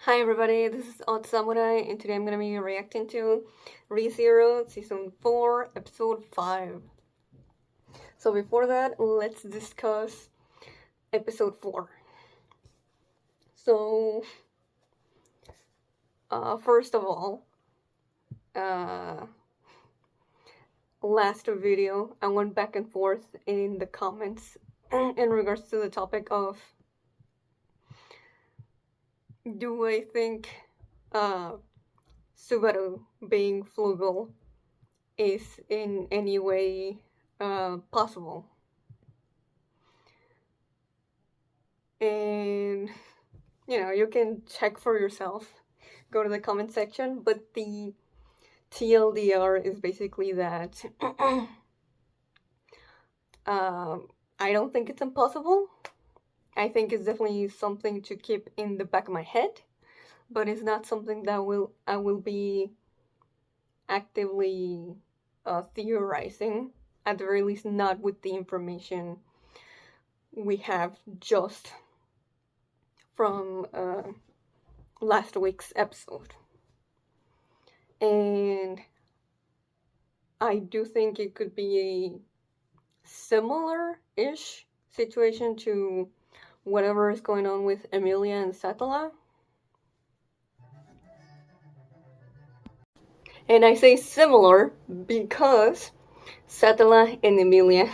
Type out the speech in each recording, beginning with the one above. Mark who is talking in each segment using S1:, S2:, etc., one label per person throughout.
S1: Hi everybody, this is Odd Samurai, and today I'm gonna be reacting to ReZero Season 4, Episode 5. So before that, let's discuss Episode 4. So, first of all, uh, last video, I went back and forth in the comments in regards to the topic of do I think Subaru being Flugel is in any way possible. And you can check for yourself, go to the comment section, but the TLDR is basically that I don't think it's impossible. I think it's definitely something to keep in the back of my head, but it's not something that I will be actively theorizing, at the very least not with the information we have just from last week's episode. And I do think it could be a similar-ish situation to whatever is going on with Emilia and Satala. And I say similar because Satala and Emilia,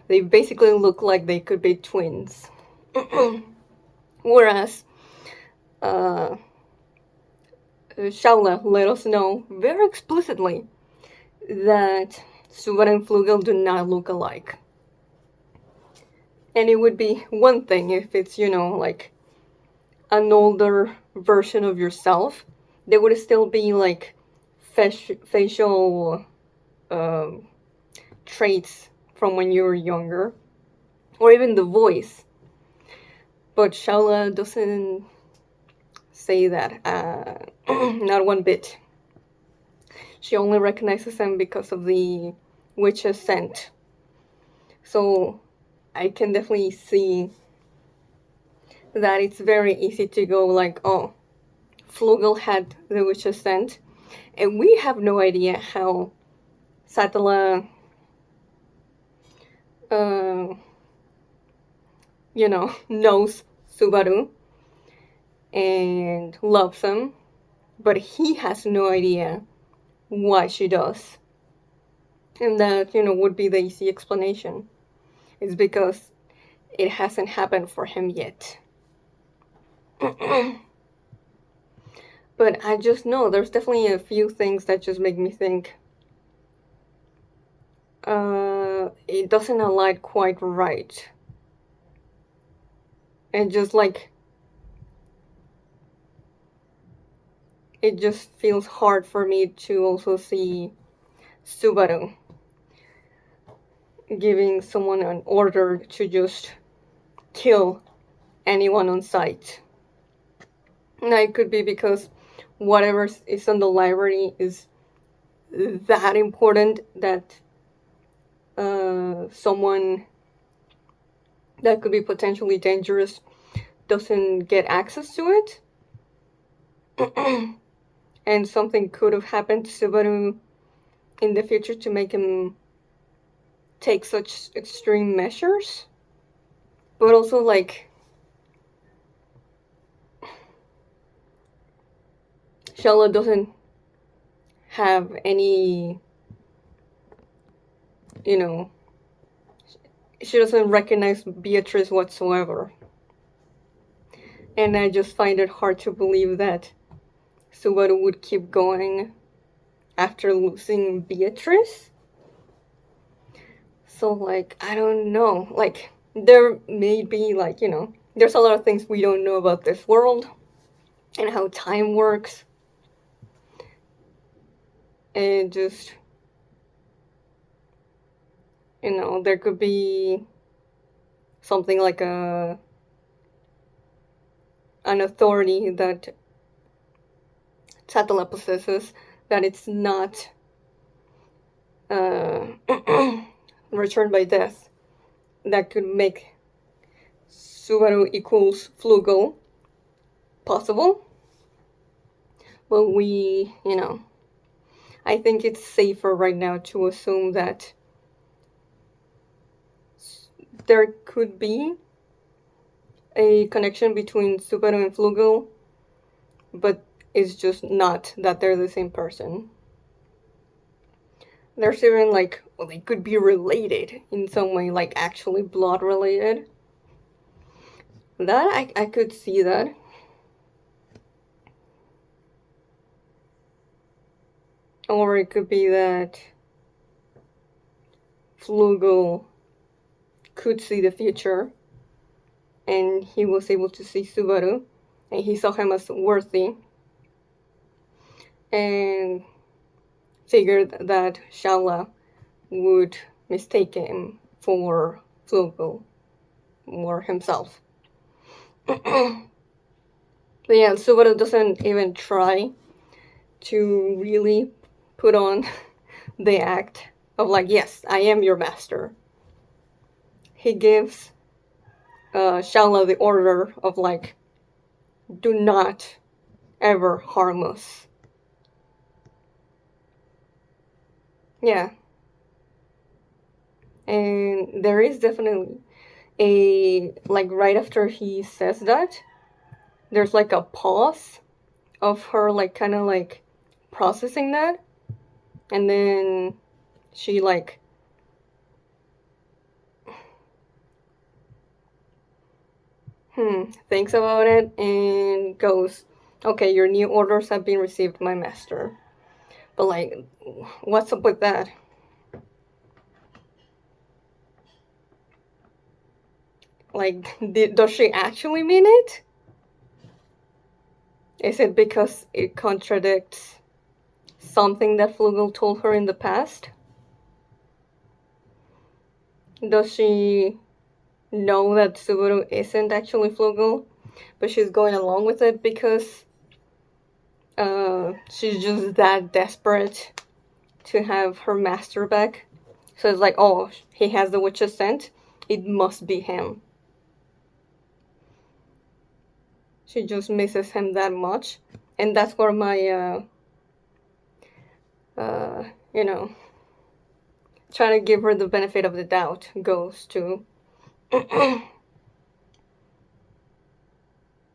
S1: they basically look like they could be twins. Whereas Shaula let us know very explicitly that Subaru and Flugel do not look alike. And it would be one thing if it's, like an older version of yourself. There would still be like facial traits from when you were younger, or even the voice. But Shaula doesn't say that, not one bit. She only recognizes him because of the witch's scent. So I can definitely see that it's very easy to go like, oh, Flugel had the witch's scent, and we have no idea how Satala, knows Subaru and loves him, but he has no idea why she does. And that, would be the easy explanation. It's because it hasn't happened for him yet. But I just know there's definitely a few things that just make me think it doesn't align quite right. And just like, it just feels hard for me to also see Subaru giving someone an order to just kill anyone on sight. Now, it could be because whatever is in the library is that important that someone that could be potentially dangerous doesn't get access to it. And something could have happened to Subaru in the future to make him take such extreme measures. But also, like, Shaula doesn't have any, she doesn't recognize Beatrice whatsoever. And I just find it hard to believe that Subaru would keep going after losing Beatrice. So, like, I don't know. Like, there may be, like, there's a lot of things we don't know about this world and how time works. And just, there could be something like an authority that Satala possesses that it's not returned by death, that could make Subaru equals Flugel possible. But I think it's safer right now to assume that there could be a connection between Subaru and Flugel, but it's just not that they're the same person. There's even like, well, they could be related in some way, like actually blood related. That I could see that. Or it could be that Flugel could see the future and he was able to see Subaru and he saw him as worthy and figured that Shaula would mistake him for Flugel or himself. But yeah, Subaru doesn't even try to really put on the act of like, yes, I am your master. He gives Shaula the order of like, do not ever harm us. Yeah. And there is definitely like right after he says that, there's like a pause of her like kind of like processing that. And then she like thinks about it and goes, okay, your new orders have been received, my master. But like, what's up with that? Like, does she actually mean it? Is it because it contradicts something that Flugel told her in the past? Does she know that Subaru isn't actually Flugel, but she's going along with it because she's just that desperate to have her master back? So it's like, oh, he has the witch's scent, it must be him. She just misses him that much, and that's where my you know, trying to give her the benefit of the doubt goes to.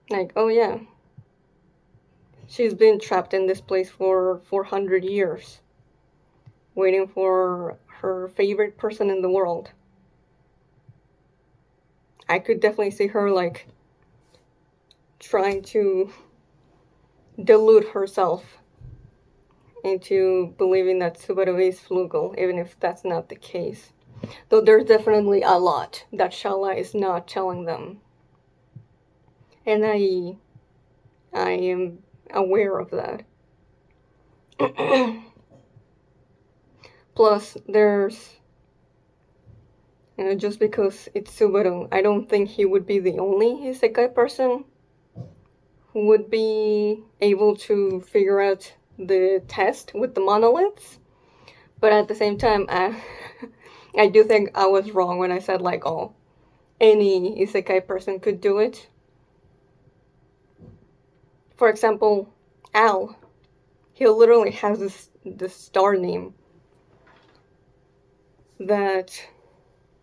S1: Like, oh yeah, she's been trapped in this place for 400 years, waiting for her favorite person in the world. I could definitely see her like trying to delude herself into believing that Subaru is Flugel, even if that's not the case. Though there's definitely a lot that Shaula is not telling them. And I am aware of that. Plus, there's, just because it's Subaru, I don't think he would be the only isekai person who would be able to figure out the test with the monoliths. But at the same time, I do think I was wrong when I said, like, oh, any isekai person could do it. For example, Al, he literally has this star name that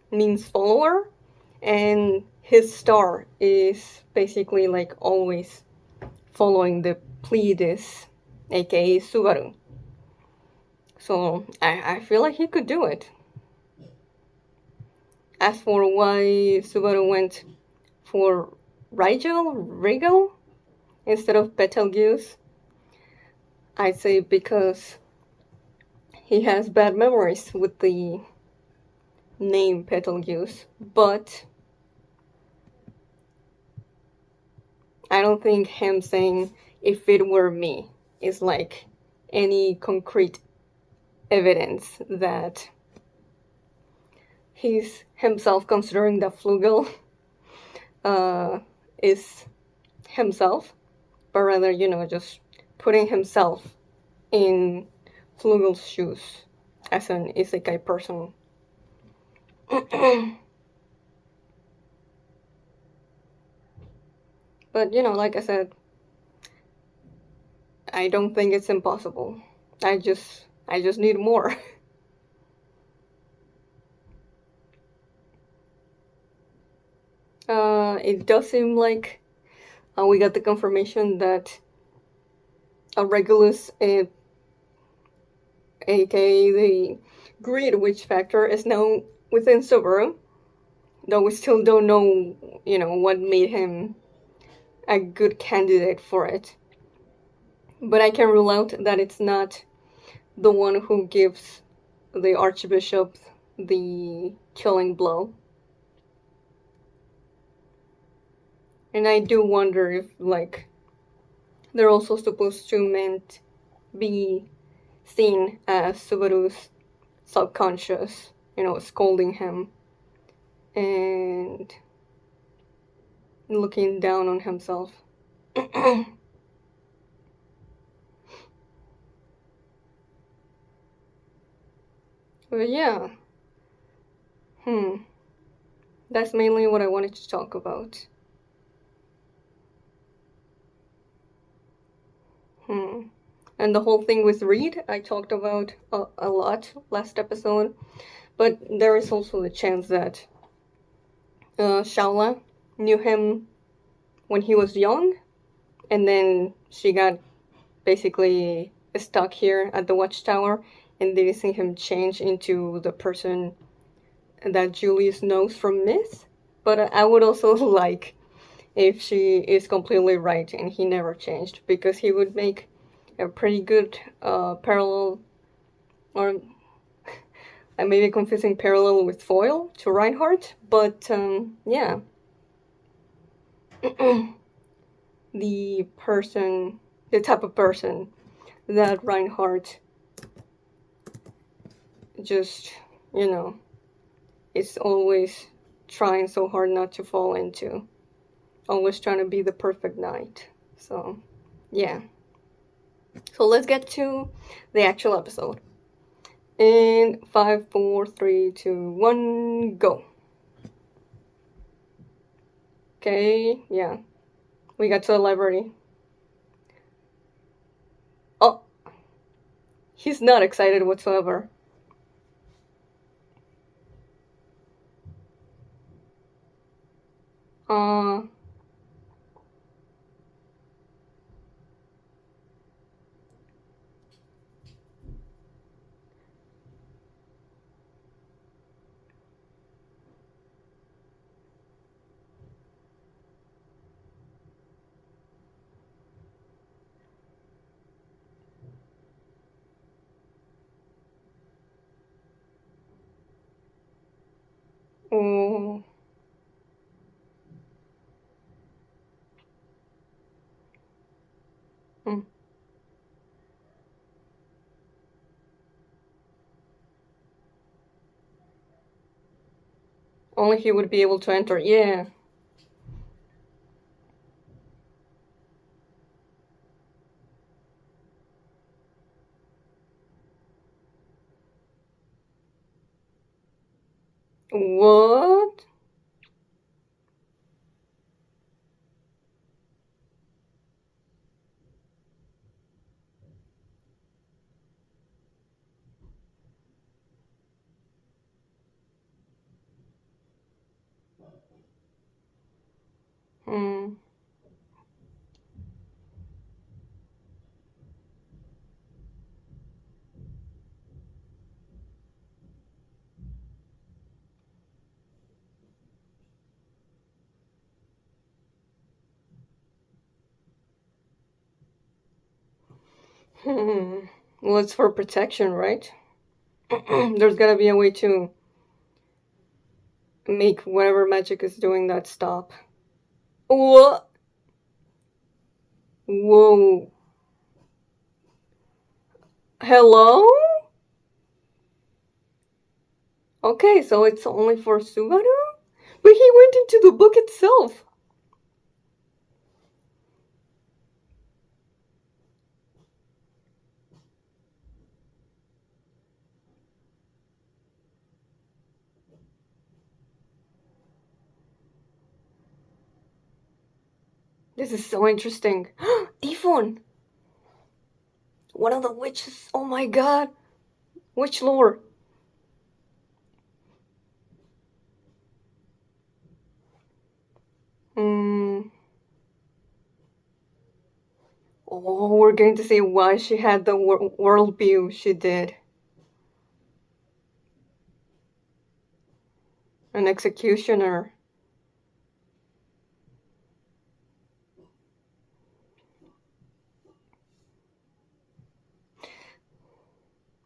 S1: means follower, and his star is basically like always following the Pleiades, aka Subaru. So I feel like he could do it. As for why Subaru went for Rigel instead of Betelgeuse, I'd say because he has bad memories with the name Betelgeuse, but I don't think him saying, if it were me, is like any concrete evidence that he's himself considering that Flugel is himself, but rather, just putting himself in Flugel's shoes as an isekai person. But, like I said, I don't think it's impossible. I just need more. It does seem like we got the confirmation that a Regulus, aka the Greed Witch Factor, is now within Subaru, though we still don't know, what made him a good candidate for it. But I can rule out that it's not the one who gives the Archbishop the killing blow. And I do wonder if, like, they're also supposed to meant be seen as Subaru's subconscious, scolding him and looking down on himself. But yeah, that's mainly what I wanted to talk about. And the whole thing with Reed, I talked about a lot last episode, but there is also the chance that Shaula knew him when he was young, and then she got basically stuck here at the Watchtower, and didn't see him change into the person that Julius knows from myth. But I would also like if she is completely right and he never changed, because he would make a pretty good parallel, or I may be confusing parallel with foil to Reinhardt, but yeah. The type of person that Reinhardt just, is always trying so hard not to fall into. Always trying to be the perfect knight. So, yeah. So let's get to the actual episode. In 5, 4, 3, 2, 1, go. Okay, yeah. We got to the library. Oh, he's not excited whatsoever. Uh, oh. Mm. Only he would be able to enter, yeah. What? Hmm. Hmm. Well, it's for protection, right? There's gotta be a way to make whatever magic is doing that stop. What? Whoa. Hello? Okay, so it's only for Subaru? But he went into the book itself. This is so interesting. Ifon! One of the witches. Oh my god. Witch lore. Hmm. Oh, we're going to see why she had the world view she did. An executioner.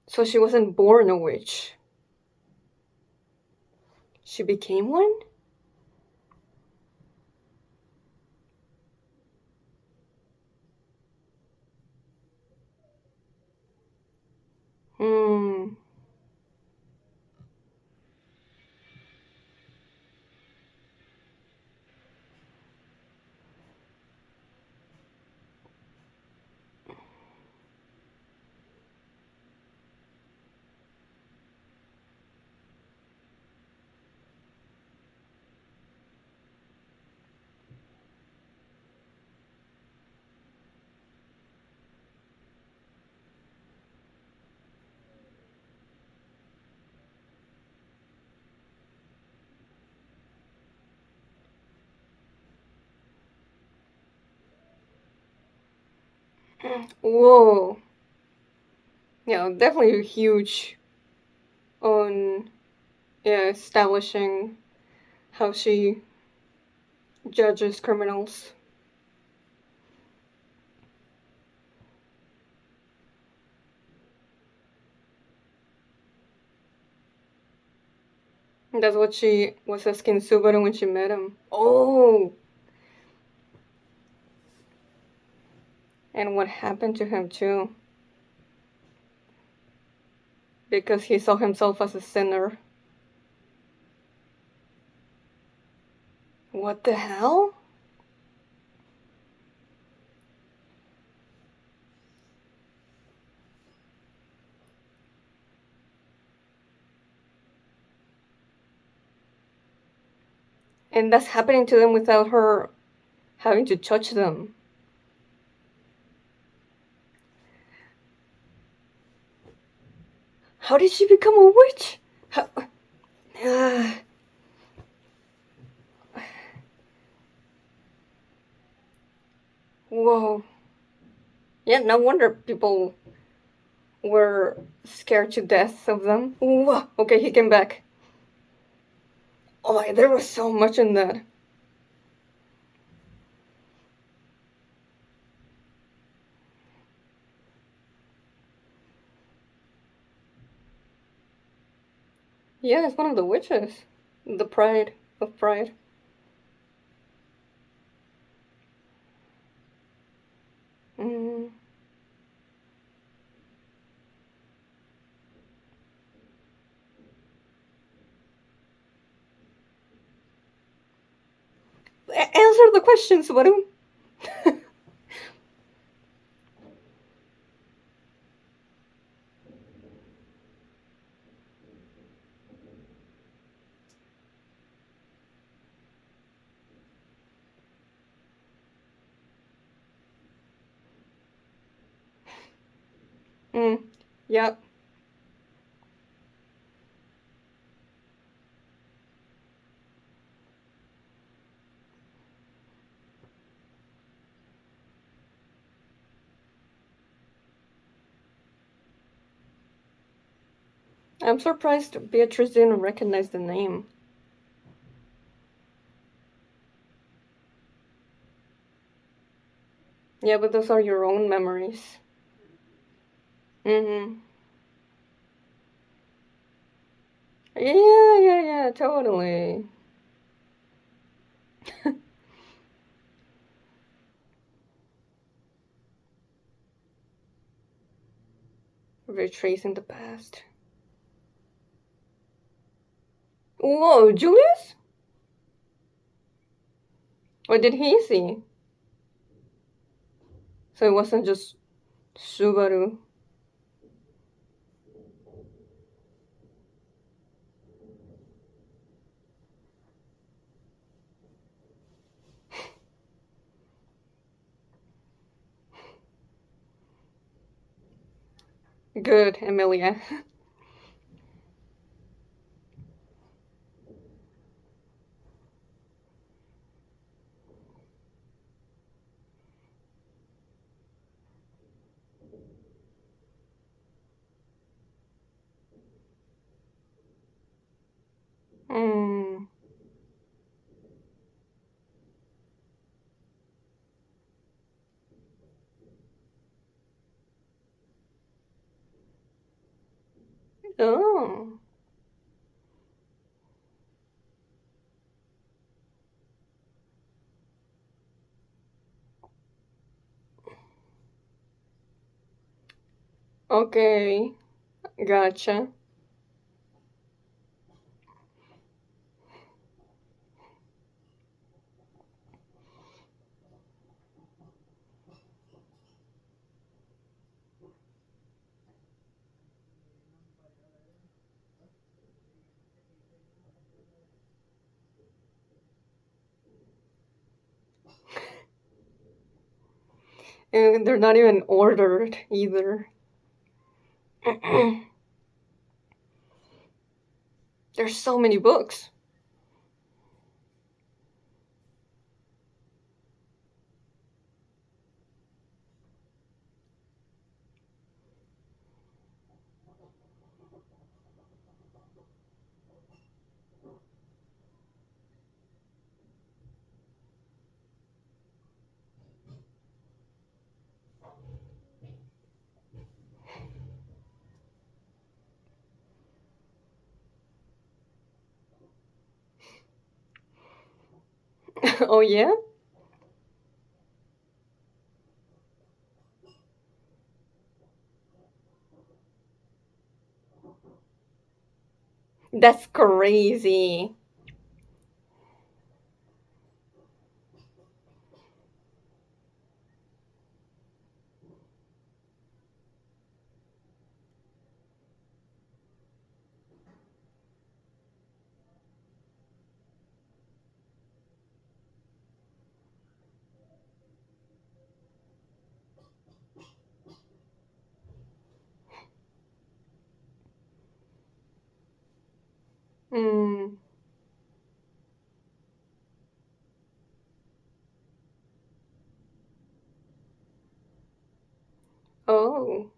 S1: So she wasn't born a witch. She became one? Hmm. Whoa. Yeah, definitely huge on, yeah, establishing how she judges criminals. That's what she was asking Subaru when she met him. Oh! And what happened to him, too. Because he saw himself as a sinner. What the hell? And that's happening to them without her having to touch them. How did she become a witch? How... Whoa. Yeah, no wonder people were scared to death of them. Ooh, okay, he came back. Oh my, there was so much in that. Yeah, it's one of the witches. The pride of pride. Mm. Answer the questions, Waru. Yep. I'm surprised Beatrice didn't recognize the name. Yeah, but those are your own memories. Mm-hmm. Yeah, totally. Retracing the past. Whoa, Julius? What did he see? So it wasn't just Subaru. Good, Emilia. Mm. Oh. Okay. Gotcha. And they're not even ordered either. There's so many books. Oh, yeah? That's crazy. Mm. Oh.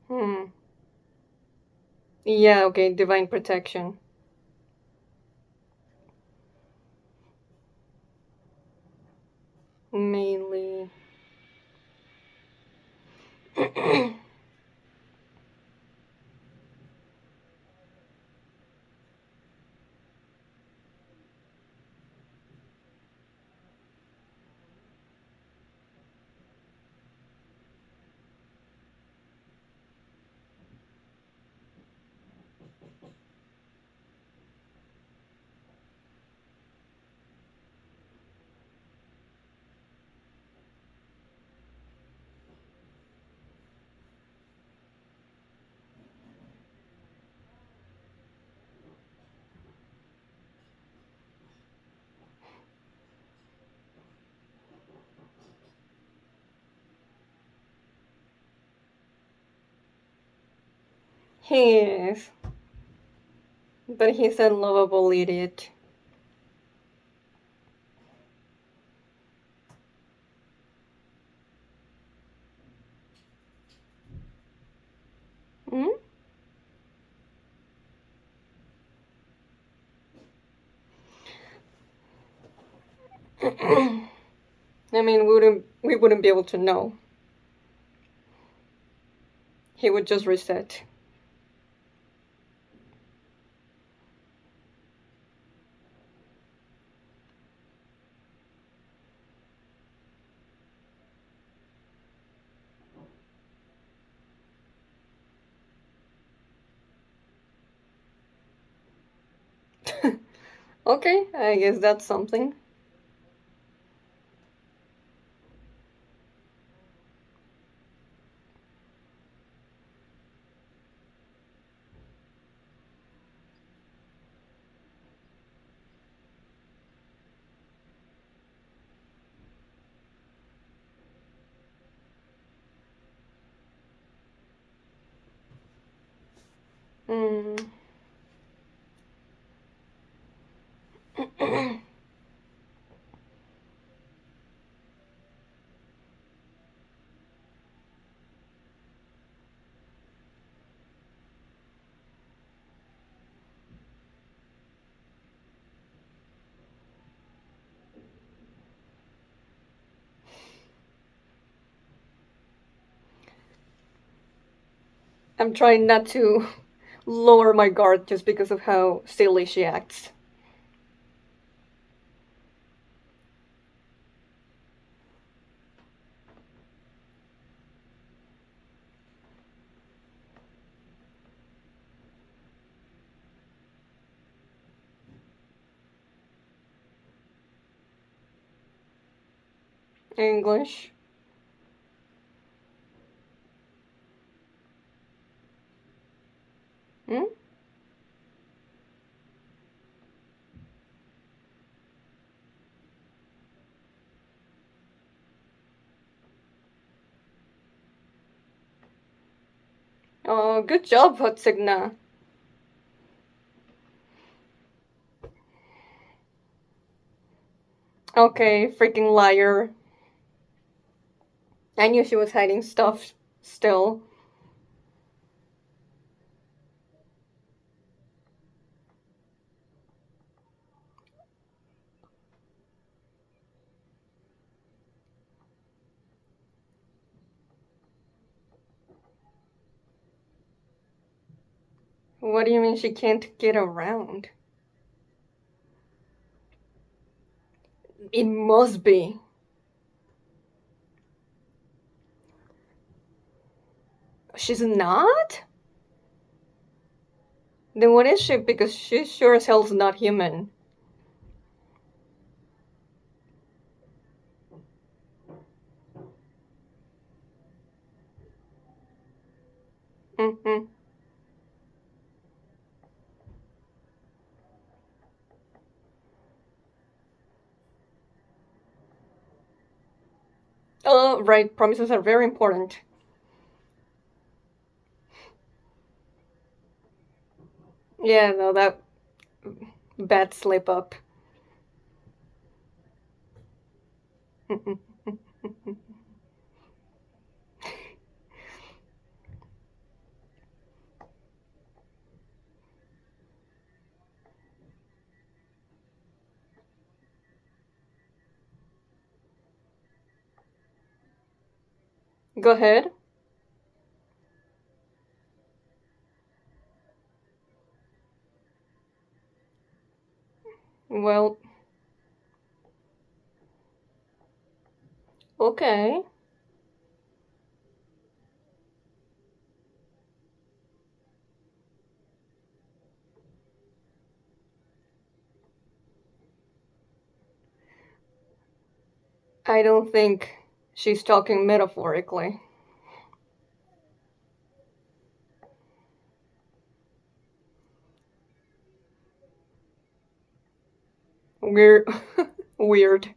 S1: Hmm. Yeah, okay, divine protection. Mainly. He is. But he's a lovable idiot. Hmm? I mean, we wouldn't be able to know. He would just reset. Okay, I guess that's something. Mm. I'm trying not to lower my guard just because of how silly she acts. English. Hmm? Oh, good job, Hotsigna. Okay, freaking liar. I knew she was hiding stuff still. What do you mean she can't get around? It must be. She's not? Then what is she? Because she sure as hell's not human. Mm-hmm. Oh, right. Promises are very important. Yeah, no, that bad slip up. Go ahead. Well, okay. I don't think she's talking metaphorically. Weird. Weird.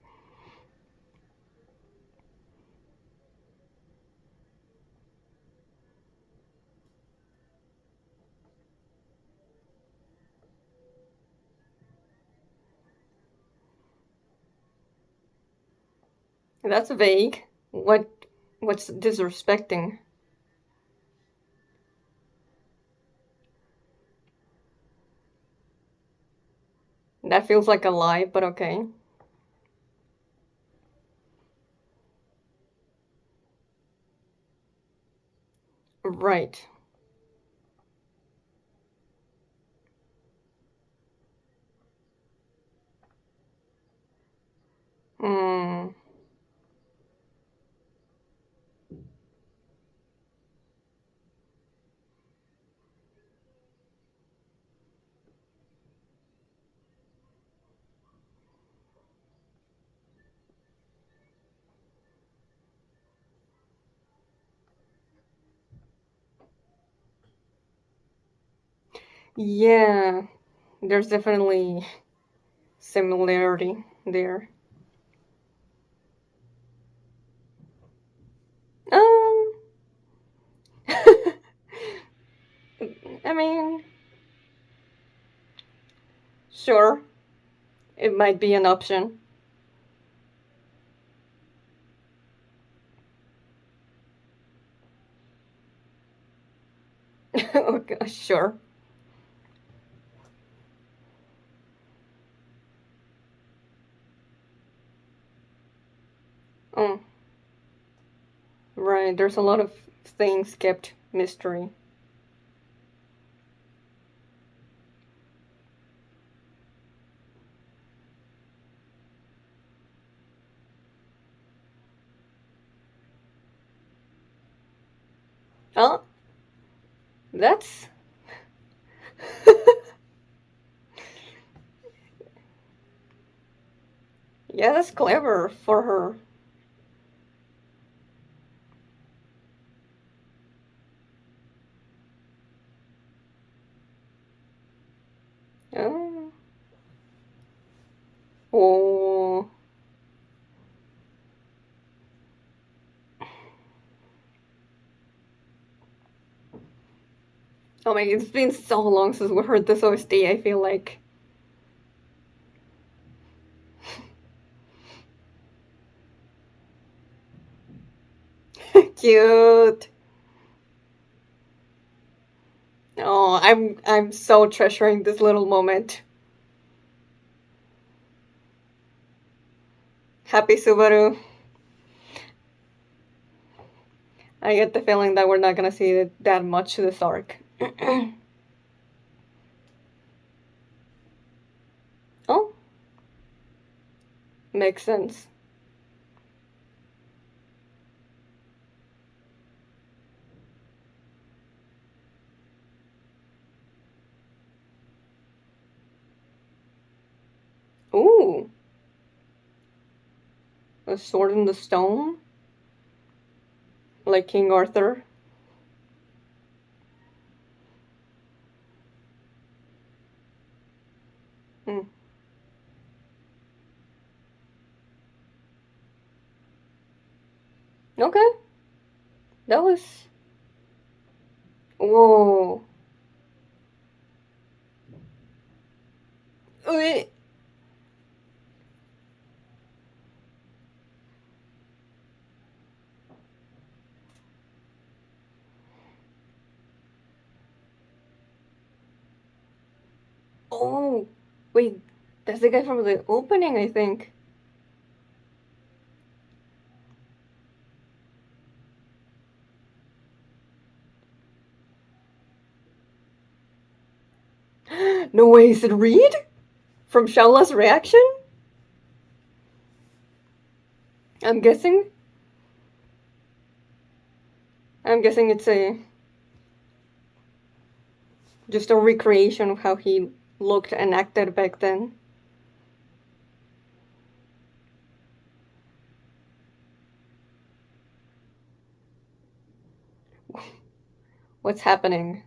S1: That's vague. What's disrespecting? That feels like a lie, but okay. Right. Hmm. Yeah, there's definitely similarity there. Um, I mean, sure, it might be an option. Okay, sure. Oh, right. There's a lot of things kept mystery. Oh, that's yeah, that's clever for her. Oh, oh, oh my! It's been so long since we heard this OST. I feel like cute. Oh, I'm so treasuring this little moment. Happy Subaru. I get the feeling that we're not gonna see it that much this arc. Oh, makes sense. Ooh, a sword in the stone, like King Arthur. Hmm. Okay, that was. Whoa. Wait. Oh, wait. That's the guy from the opening, I think. No way, is it Reed? From Shaula's reaction? I'm guessing. I'm guessing it's a just a recreation of how he looked and acted back then. What's happening?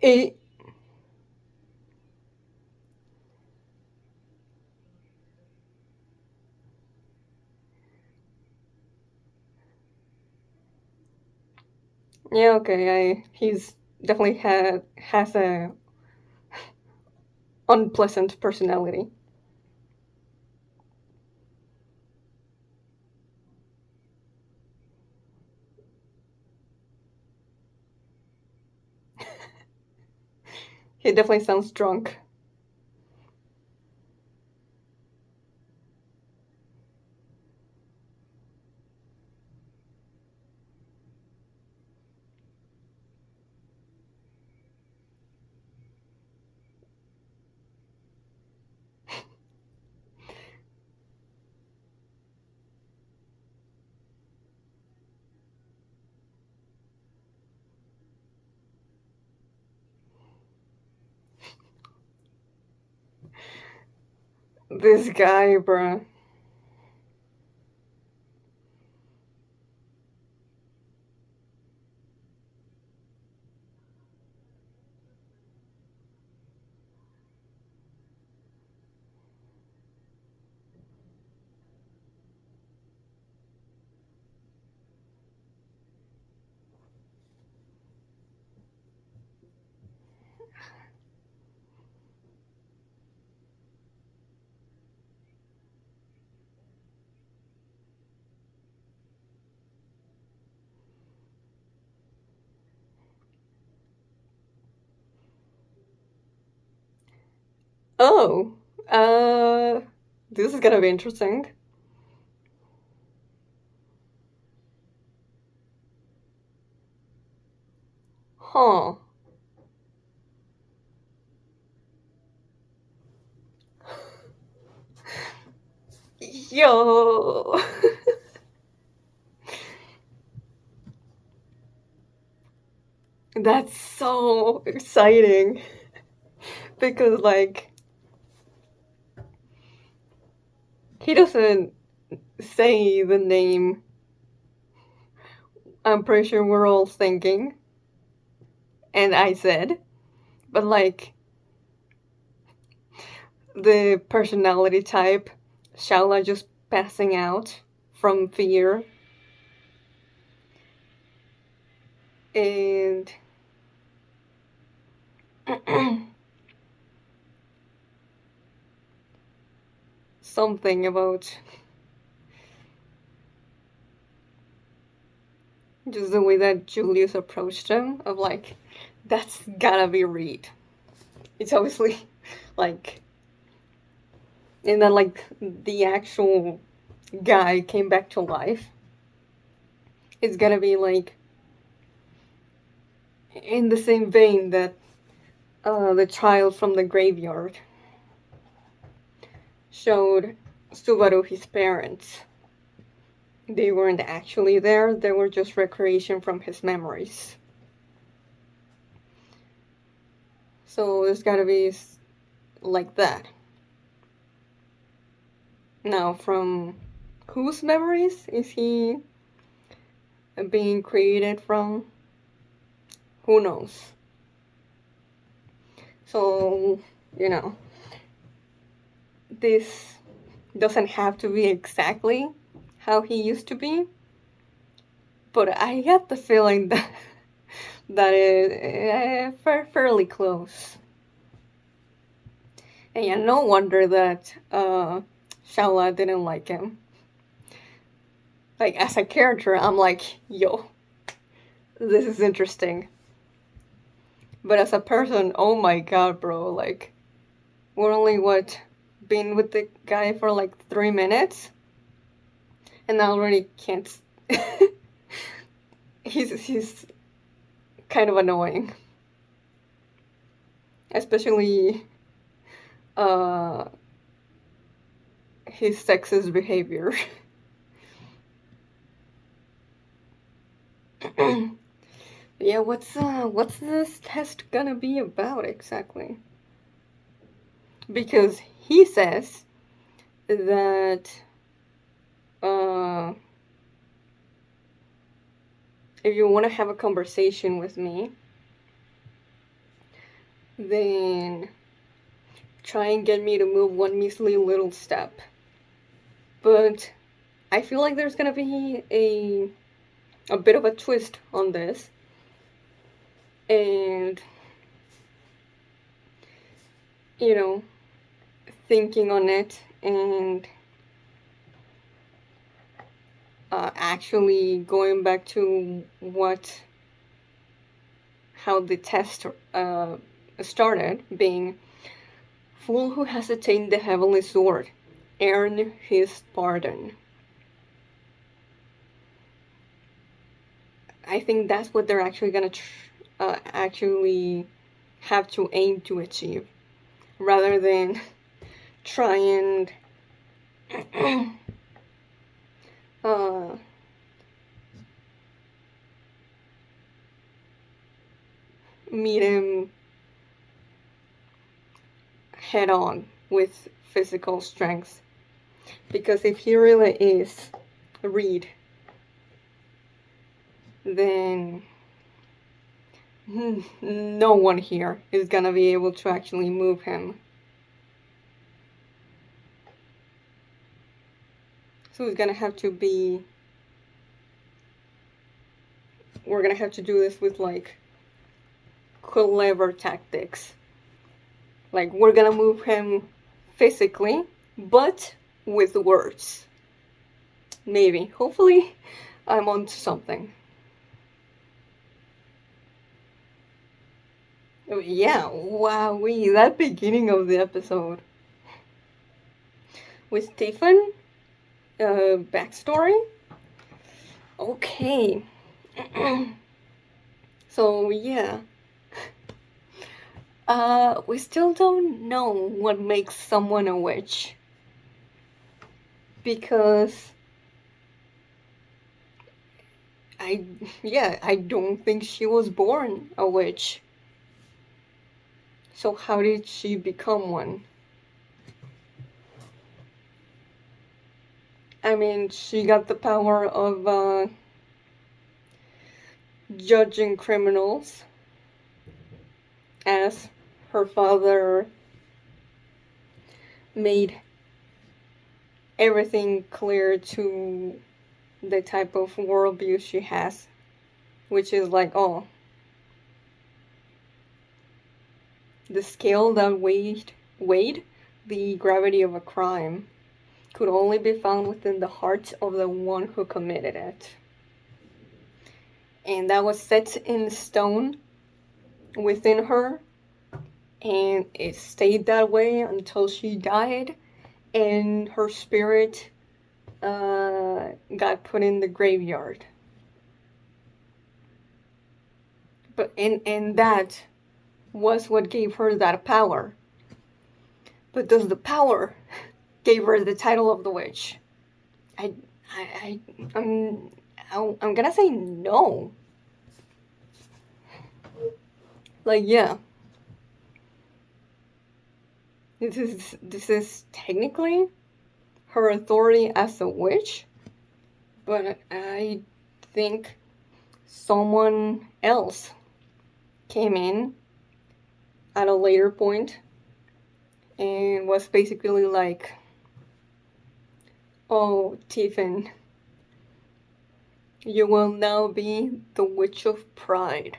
S1: It, yeah, okay. He's definitely has a unpleasant personality. He definitely sounds drunk. This guy, bruh. Oh, uh, this is gonna be interesting. Huh. Yo. That's so exciting because, like, he doesn't say the name I'm pretty sure we're all thinking, and I said, but like the personality type, Shaula just passing out from fear, and something about just the way that Julius approached him, of like, that's gotta be Reed. It's obviously like, and then like the actual guy came back to life. It's gotta be like in the same vein that the child from the graveyard showed Subaru his parents. They weren't actually there, they were just recreation from his memories. So it's gotta be like that. Now, from whose memories is he being created from? Who knows? So, you know, this doesn't have to be exactly how he used to be, but I get the feeling that that is fairly close. And yeah, no wonder that Shaula didn't like him. Like, as a character, I'm like, yo, this is interesting. But as a person, oh my god, bro, like, we're only, what, been with the guy for like 3 minutes? And I already can't. he's kind of annoying. Especially uh, his sexist behavior. Yeah, what's this test gonna be about exactly? Because he says that uh, if you want to have a conversation with me, then try and get me to move one measly little step. But I feel like there's gonna be a bit of a twist on this, and you know, thinking on it and actually going back to how the test started, being fool who has attained the heavenly sword, earn his pardon. I think that's what they're actually gonna actually have to aim to achieve, rather than try and uh, meet him head on with physical strength. Because if he really is Reed, then no one here is gonna be able to actually move him. So it's gonna have to be. We're gonna have to do this with like clever tactics. Like, we're gonna move him physically, but with words. Maybe. Hopefully, I'm onto something. Oh, yeah, wow, that beginning of the episode with Stephen, backstory. Okay, so yeah, we still don't know what makes someone a witch because I, yeah, I don't think she was born a witch. So how did she become one? I mean, she got the power of judging criminals, as her father made everything clear to the type of worldview she has, which is like, oh, the scale that weighed the gravity of a crime could only be found within the heart of the one who committed it. And that was set in stone within her, and it stayed that way until she died, and her spirit got put in the graveyard. But and that was what gave her that power. But does the power gave her the title of the witch? I, I, I'm, I'm gonna say no. Like, yeah, this is technically her authority as a witch, but I think someone else came in at a later point and was basically like, oh, Tiffin, you will now be the Witch of Pride.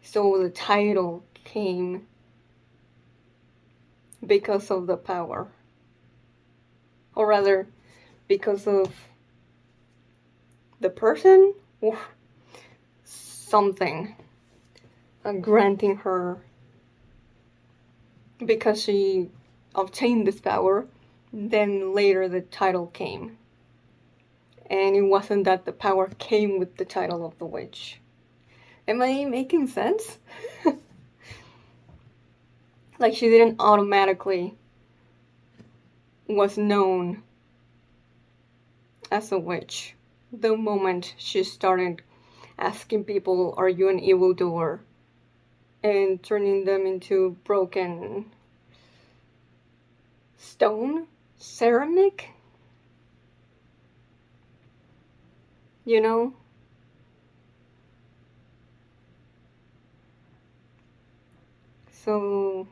S1: So the title came because of the power. Or rather, because of the person or something granting her, because she obtained this power, then later the title came. And it wasn't that the power came with the title of the witch. Am I making sense? Like, she didn't automatically was known as a witch the moment she started asking people, are you an evildoer? And turning them into broken stone, ceramic, you know? So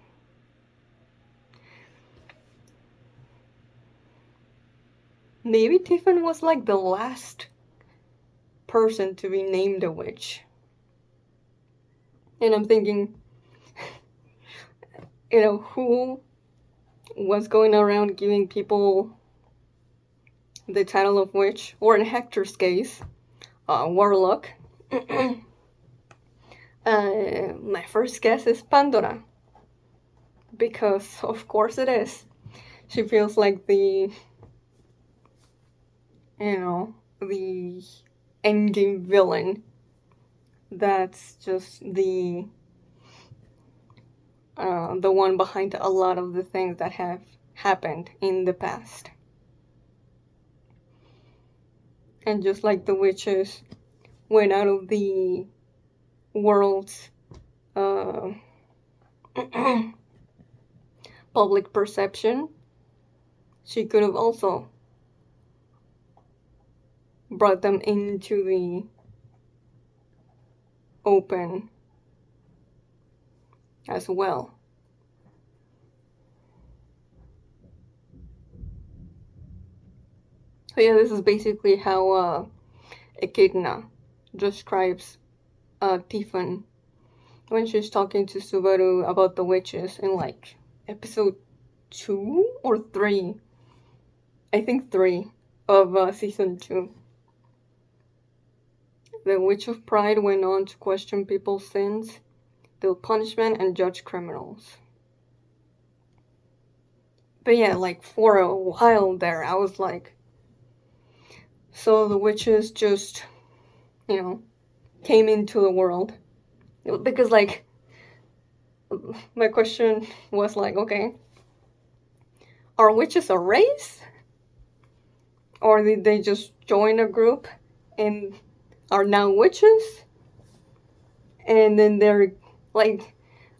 S1: maybe Tiffin was like the last person to be named a witch. And I'm thinking, who was going around giving people the title of witch, or in Hector's case, warlock. My first guess is Pandora, because of course it is. She feels like the endgame villain. That's just the one behind a lot of the things that have happened in the past. And just like the witches went out of the world's public perception, she could have also brought them into the open as well. So yeah, this is basically how Echidna describes Tiffin when she's talking to Subaru about the witches in like episode 2 or 3. I think 3 of season 2. The Witch of Pride went on to question people's sins they'll punishment and judge criminals. But yeah, like for a while there, I was like, so the witches just, came into the world. Because, like, my question was like, okay, are witches a race? Or did they just join a group and are now witches? And then they're like,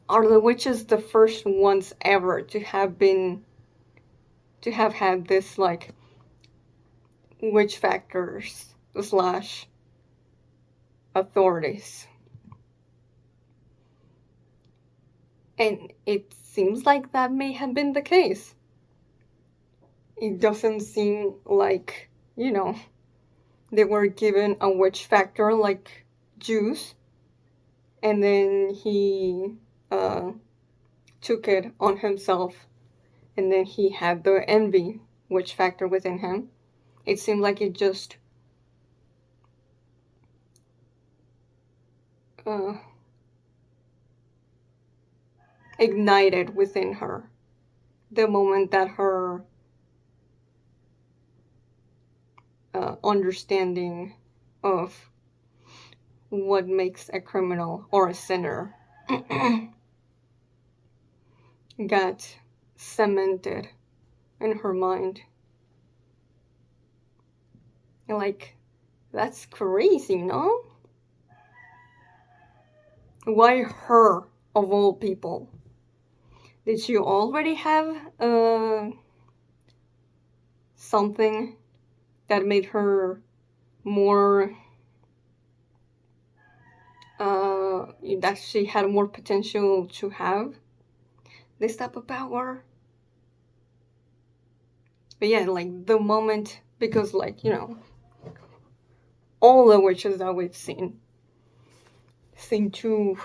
S1: are the witches the first ones ever to have had this, like, witch factors slash authorities? And it seems like that may have been the case. It doesn't seem like, they were given a witch factor like Jews, and then he took it on himself, and then he had the envy witch factor within him. It seemed like it just ignited within her the moment that her understanding of what makes a criminal or a sinner got cemented in her mind. Like, that's crazy, no? Why her, of all people? Did she already have something that made her more that she had more potential to have this type of power? But yeah, like the moment, because, like, all the witches that we've seen seem to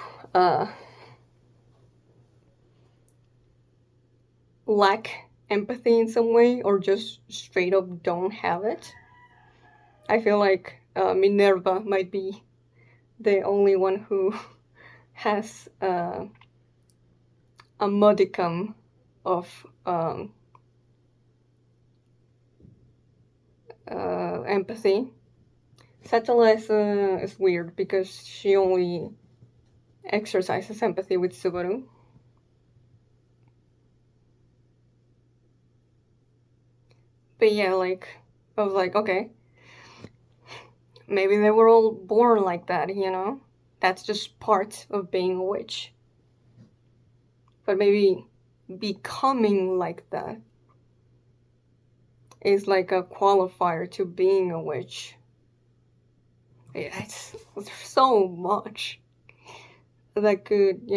S1: lack empathy in some way, or just straight up don't have it. I feel like Minerva might be the only one who has a modicum of empathy. Satella is weird because she only exercises empathy with Subaru. But yeah, like, I was like, okay, maybe they were all born like that, That's just part of being a witch. But maybe becoming like that is like a qualifier to being a witch. Yeah, there's so much that could,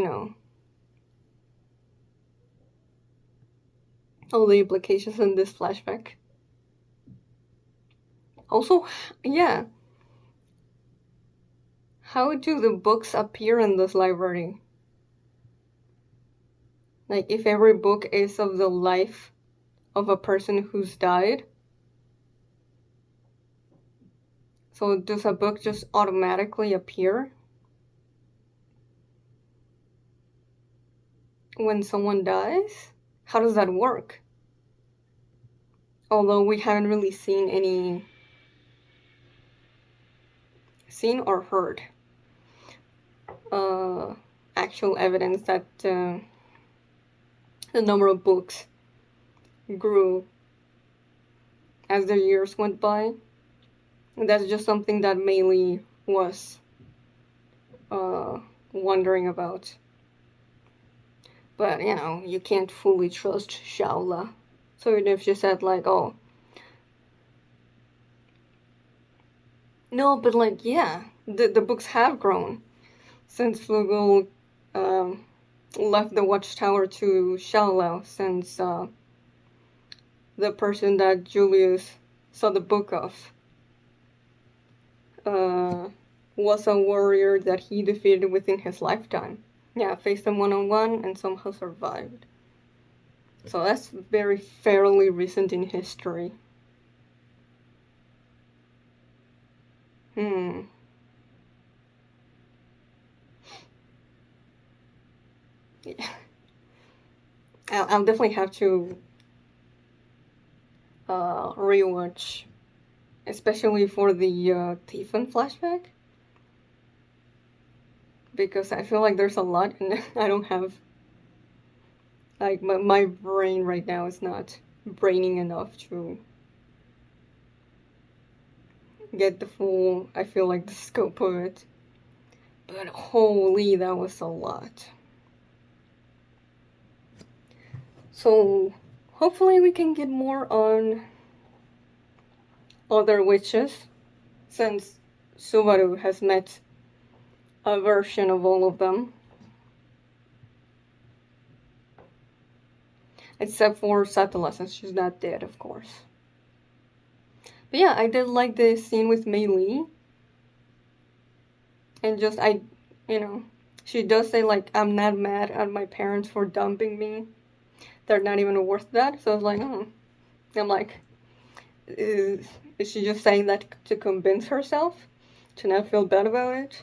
S1: all the implications in this flashback. Also, yeah, how do the books appear in this library? Like, if every book is of the life of a person who's died, so does a book just automatically appear when someone dies? How does that work? Although we haven't really seen or heard actual evidence that the number of books grew as the years went by. And that's just something that Meili was wondering about. But, you can't fully trust Shaula. So even if she said, like, oh, no, but, like, yeah, the books have grown since Flugel left the watchtower to Shaula, since the person that Julius saw the book of was a warrior that he defeated within his lifetime. Yeah, faced them one-on-one and somehow survived. So that's very fairly recent in history. Yeah. I'll definitely have to rewatch, especially for the Tiffin flashback, because I feel like there's a lot and I don't have, like, my brain right now is not braining enough to get the full, I feel like, the scope of it. But holy, that was a lot. So hopefully we can get more on other witches, since Subaru has met a version of all of them. Except for Satala, since she's not dead, of course. But yeah, I did like the scene with Meili. And just, she does say, like, I'm not mad at my parents for dumping me. They're not even worth that. So I was like, oh. I'm like, is she just saying that to convince herself to not feel bad about it?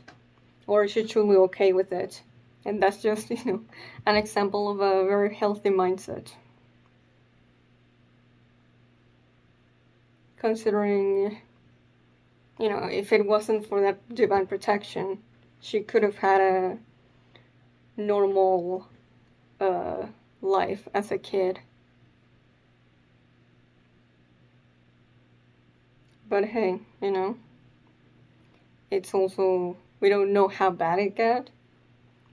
S1: Or is she truly okay with it? And that's just, an example of a very healthy mindset. Considering, if it wasn't for that divine protection, she could have had a normal life as a kid. But hey, it's also, we don't know how bad it got,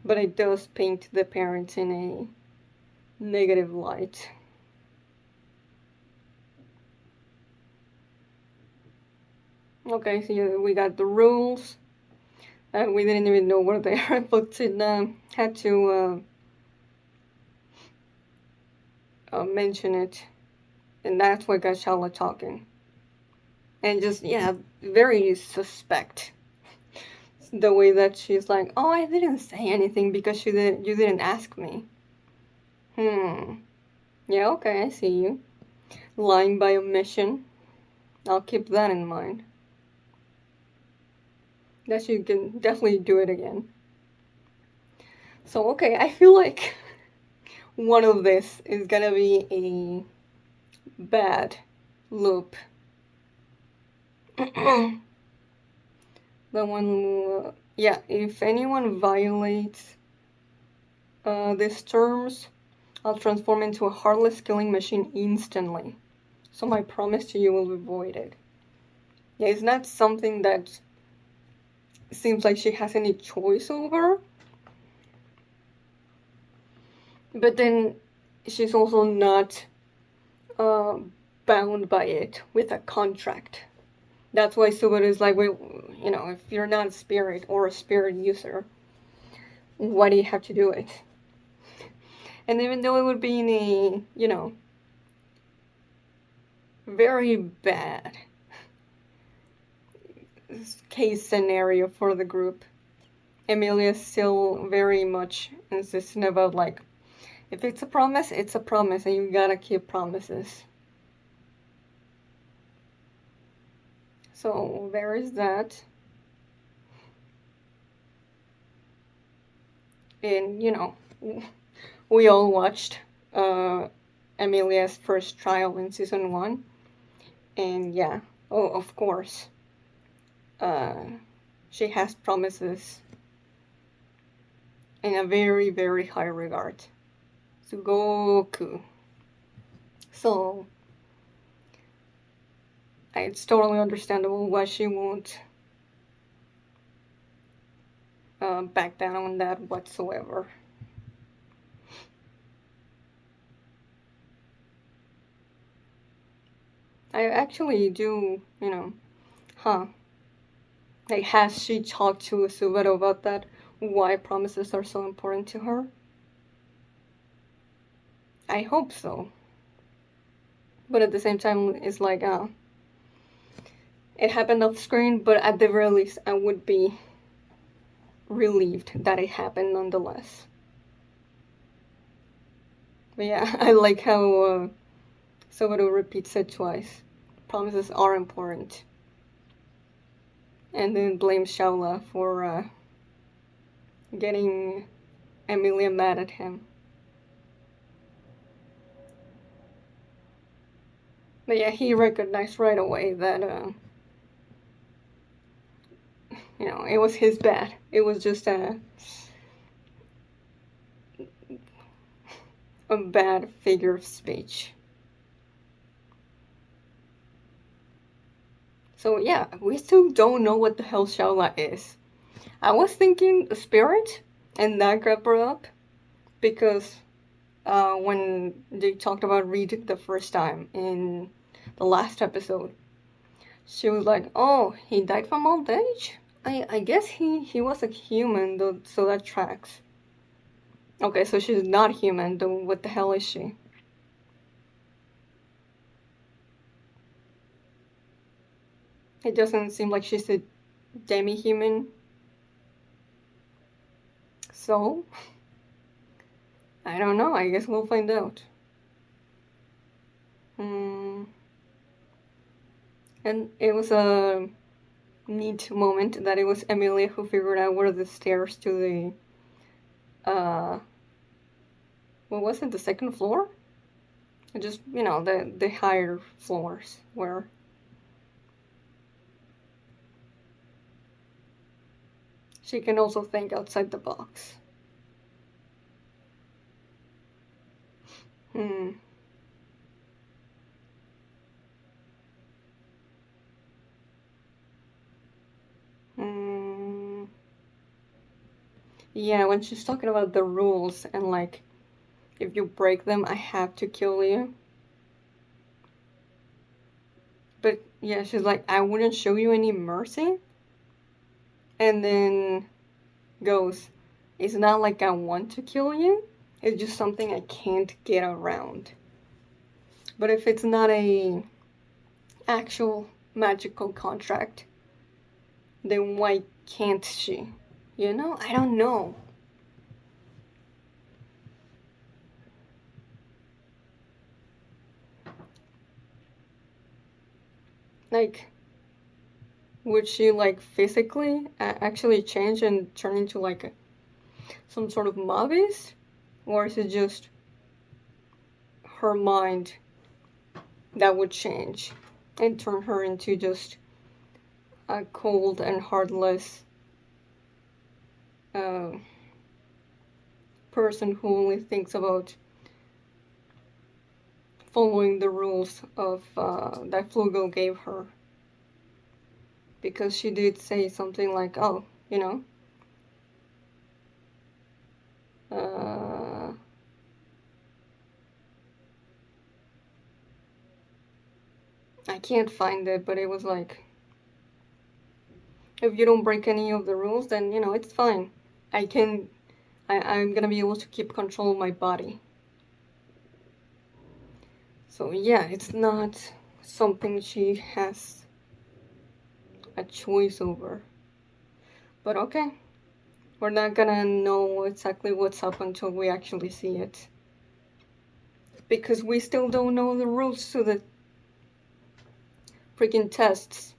S1: but it does paint the parents in a negative light. Okay, so we got the rules. We didn't even know what they are, but it had to mention it. And that's what got Shaula talking. And just, yeah, very suspect. The way that she's like, oh, I didn't say anything because you didn't ask me. Yeah, okay, I see you. Lying by omission. I'll keep that in mind. That you can definitely do it again. So, okay, I feel like one of this is gonna be a bad loop. The one, yeah, if anyone violates these terms, I'll transform into a heartless killing machine instantly. So my promise to you will be voided. Yeah, it's not something that seems like she has any choice over. But then she's also not uh, bound by it with a contract. That's why Subaru is like, well, if you're not a spirit or a spirit user, why do you have to do it? And even though it would be in a, very bad case scenario for the group, Emilia still very much insisting about, like, if it's a promise, it's a promise, and you gotta keep promises. So there is that. And, we all watched Emilia's first trial in season 1. And yeah, oh, of course, she has promises in a very, very high regard to Goku. So it's totally understandable why she won't back down on that whatsoever. I actually do, like, has she talked to Subaru about that? Why promises are so important to her? I hope so. But at the same time, it's like, it happened off screen, but at the very least, I would be relieved that it happened nonetheless. But yeah, I like how Subaru repeats it twice. Promises are important. And then blames Shaula for getting Emilia mad at him. But yeah, he recognized right away that, it was his bad. It was just a bad figure of speech. So yeah, we still don't know what the hell Shaula is. I was thinking a spirit, and that got brought up because when they talked about Reed the first time in the last episode, she was like, "Oh, he died from old age. I guess he was a human, though, so that tracks." Okay, so she's not human. Then what the hell is she? It doesn't seem like she's a demi-human. So I don't know. I guess we'll find out. Hmm. And it was a neat moment that it was Emilia who figured out where the stairs to what was it, the second floor? Just, the higher floors where she can also think outside the box. Hmm. Hmm. Yeah, when she's talking about the rules and like, if you break them, I have to kill you. But yeah, she's like, I wouldn't show you any mercy. And then goes, it's not like I want to kill you. It's just something I can't get around. But if it's not a actual magical contract, then why can't she? I don't know. Like, would she like physically actually change and turn into like some sort of Mavis? Or is it just her mind that would change and turn her into just a cold and heartless uh, person who only thinks about following the rules of that Flugel gave her? Because she did say something like, "Oh, uh, I can't find it, but it was like, if you don't break any of the rules, then it's fine. I can, I'm gonna be able to keep control of my body." So yeah, it's not something she has a choice over. But okay, we're not gonna know exactly what's up until we actually see it. Because we still don't know the rules to the freaking tests.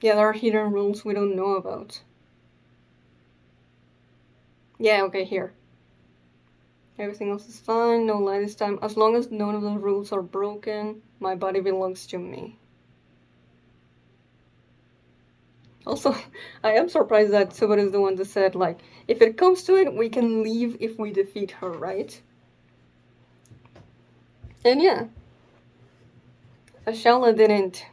S1: Yeah, there are hidden rules we don't know about. Yeah, okay, here. Everything else is fine, no lie this time. As long as none of the rules are broken, my body belongs to me. Also, I am surprised that Subaru is the one that said, like, if it comes to it, we can leave if we defeat her, right? And yeah, Shaula didn't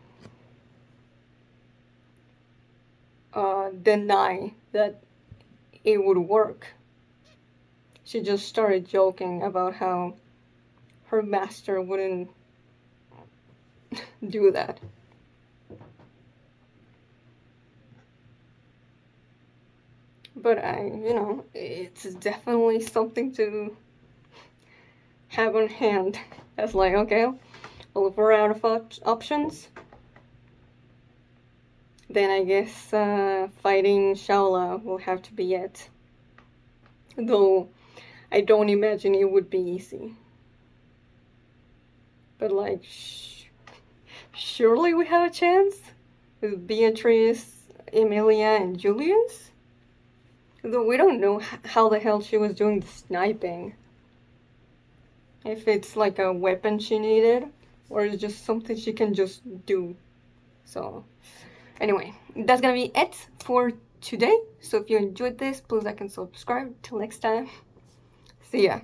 S1: deny that it would work. She just started joking about how her master wouldn't do that. But it's definitely something to have on hand. As like, okay, well, if we're out of options, then I guess fighting Shaula will have to be it. Though I don't imagine it would be easy. But like, surely we have a chance with Beatrice, Emilia, and Julius. Though we don't know how the hell she was doing the sniping. If it's like a weapon she needed, or it's just something she can just do. So, anyway, that's gonna be it for today. So if you enjoyed this, please like and subscribe. Till next time, see ya.